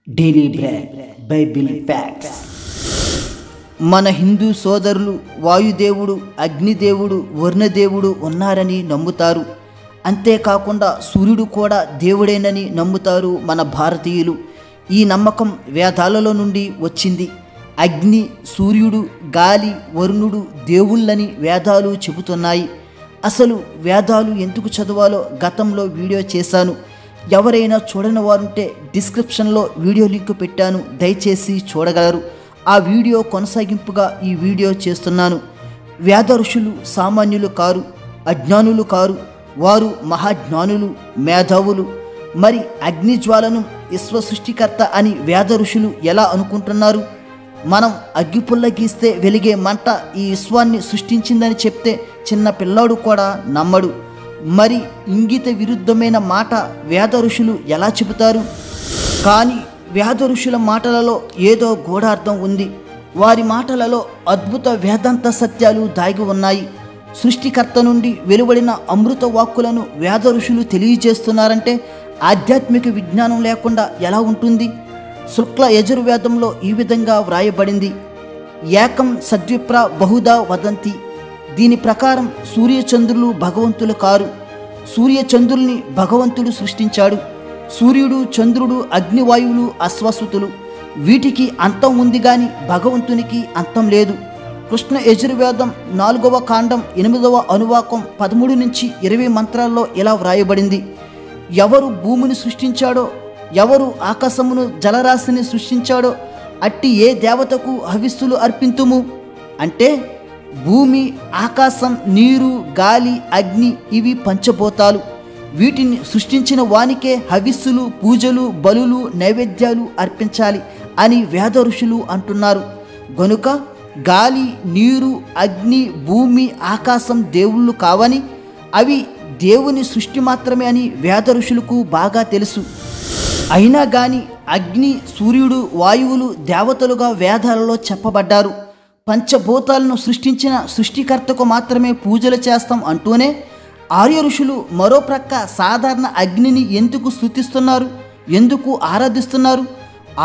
Daily bread Bible facts. మన హిందూ సోదరులు వాయుదేవుడు, అగ్నిదేవుడు, వర్ణదేవుడు ఉన్నారని నమ్ముతారు. అంతేకాకుండా సూర్యుడు కూడా దేవుడేనని నమ్ముతారు మన భారతీయులు. ఈ నమ్మకం వేదాలలో నుండి వచ్చింది. అగ్ని, సూర్యుడు, గాలి, వరుణుడు దేవుళ్ళని వేదాలు చెబుతున్నాయి. అసలు వేదాలు ఎందుకు చదవాలో గతంలో వీడియో చేశాను. ఎవరైనా చూడని వారుంటే డిస్క్రిప్షన్లో వీడియో లింక్ పెట్టాను, దయచేసి చూడగలరు. ఆ వీడియో కొనసాగింపుగా ఈ వీడియో చేస్తున్నాను. వేద ఋషులు సామాన్యులు కారు, అజ్ఞానులు కారు. వారు మహాజ్ఞానులు, మేధావులు. మరి అగ్నిజ్వాలను విశ్వ సృష్టికర్త అని వేద ఋషులు ఎలా అనుకుంటున్నారు? మనం అగ్గిపుల్ల గీస్తే వెలిగే మంట ఈ విశ్వాన్ని సృష్టించిందని చెప్తే చిన్న పిల్లాడు కూడా నమ్మడు. మరి ఇంగిత విరుద్ధమైన మాట వేద ఋషులు ఎలా చెబుతారు? కానీ వేద ఋషుల మాటలలో ఏదో గూఢార్థం ఉంది. వారి మాటలలో అద్భుత వేదాంత సత్యాలు దాగి ఉన్నాయి. సృష్టికర్త నుండి వెలువడిన అమృత వాక్కులను వేద ఋషులు తెలియజేస్తున్నారంటే ఆధ్యాత్మిక విజ్ఞానం లేకుండా ఎలా ఉంటుంది? శుక్ల యజుర్వేదంలో ఈ విధంగా వ్రాయబడింది: ఏకం సద్విప్ర బహుదా వదంతి. దీని ప్రకారం సూర్యచంద్రులు భగవంతులు కారు. సూర్యచంద్రుల్ని భగవంతుడు సృష్టించాడు. సూర్యుడు, చంద్రుడు, అగ్నివాయువులు అశ్వసుతులు. వీటికి అంతం ఉంది కానీ భగవంతునికి అంతం లేదు. కృష్ణ యజుర్వేదం 4వ కాండం 8వ అనువాకం 13 నుంచి 20 మంత్రాల్లో ఇలా వ్రాయబడింది: ఎవరు భూమిని సృష్టించాడో, ఎవరు ఆకాశమును జలరాశిని సృష్టించాడో అట్టి ఏ దేవతకు హవిస్సులు అర్పింతుము. అంటే భూమి, ఆకాశం, నీరు, గాలి, అగ్ని ఇవి పంచభూతాలు. వీటిని సృష్టించిన వానికే హవిస్సులు, పూజలు, బలులు, నైవేద్యాలు అర్పించాలి అని వేద ఋషులు అంటున్నారు. గనుక గాలి, నీరు, అగ్ని, భూమి, ఆకాశం దేవుళ్ళు కావని, అవి దేవుని సృష్టి మాత్రమే అని వేద ఋషులకు బాగా తెలుసు. అయినా కానీ అగ్ని, సూర్యుడు, వాయువులు దేవతలుగా వేదాలలో చెప్పబడ్డారు. పంచభూతాలను సృష్టించిన సృష్టికర్తకు మాత్రమే పూజలు చేస్తాం అంటూనే ఆర్య ఋషులు మరో ప్రక్క సాధారణ అగ్నిని ఎందుకు స్తుతిస్తున్నారు, ఎందుకు ఆరాధిస్తున్నారు?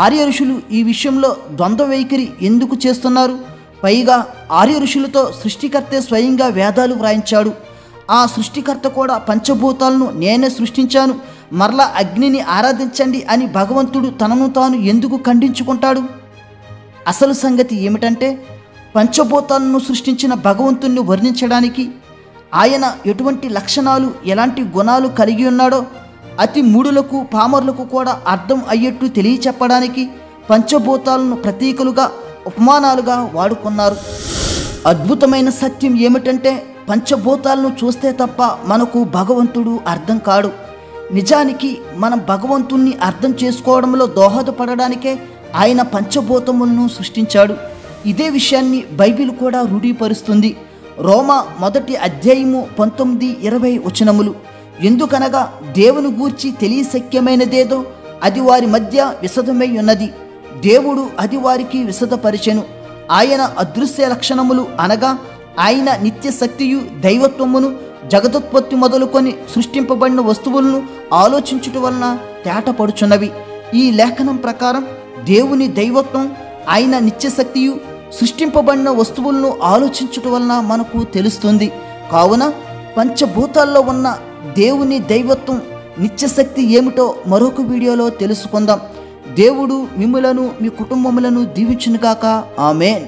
ఆర్య ఋషులు ఈ విషయంలో ద్వంద్వ వైఖరి ఎందుకు చేస్తున్నారు? పైగా ఆర్య ఋషులతో సృష్టికర్తే స్వయంగా వేదాలు వ్రాయించాడు. ఆ సృష్టికర్త కూడా పంచభూతాలను నేనే సృష్టించాను, మరలా అగ్నిని ఆరాధించండి అని భగవంతుడు తనను తాను ఎందుకు ఖండించుకుంటాడు? అసలు సంగతి ఏమిటంటే, పంచభూతాలను సృష్టించిన భగవంతుణ్ణి వర్ణించడానికి ఆయన ఎటువంటి లక్షణాలు, ఎలాంటి గుణాలు కలిగి ఉన్నాడో అతి మూఢులకు, పామరులకు కూడా అర్థం అయ్యేట్టు తెలియచెప్పడానికి పంచభూతాలను ప్రతీకలుగా, ఉపమానాలుగా వాడుకున్నారు. అద్భుతమైన సత్యం ఏమిటంటే, పంచభూతాలను చూస్తే తప్ప మనకు భగవంతుడు అర్థం కాడు. నిజానికి మనం భగవంతుణ్ణి అర్థం చేసుకోవడంలో దోహదపడడానికే ఆయన పంచభూతములను సృష్టించాడు. ఇదే విషయాన్ని బైబిల్ కూడా రూఢీపరుస్తుంది. రోమా 1వ అధ్యాయము 19-20 వచనములు: ఎందుకనగా దేవుని గూర్చి తెలియశక్యమైనదేదో అది వారి మధ్య విశదమై ఉన్నది, దేవుడు అది వారికి విశదపరిచెను. ఆయన అదృశ్య లక్షణములు అనగా ఆయన నిత్య శక్తియు, దైవత్వమును, జగదుత్పత్తి మొదలుకొని సృష్టింపబడిన వస్తువులను ఆలోచించుట వలన తేటపడుచున్నవి. ఈ లేఖనం ప్రకారం దేవుని దైవత్వం, ఆయన నిత్యశక్తియు, సృష్టింపబడిన వస్తువులను ఆలోచించుట వలన మనకు తెలుస్తుంది. కావున పంచభూతాల్లో ఉన్న దేవుని దైవత్వం, నిత్యశక్తి ఏమిటో మరొక వీడియోలో తెలుసుకుందాం. దేవుడు మిమ్ములను, మీ కుటుంబములను దీవించునుగాక. ఆమేన్.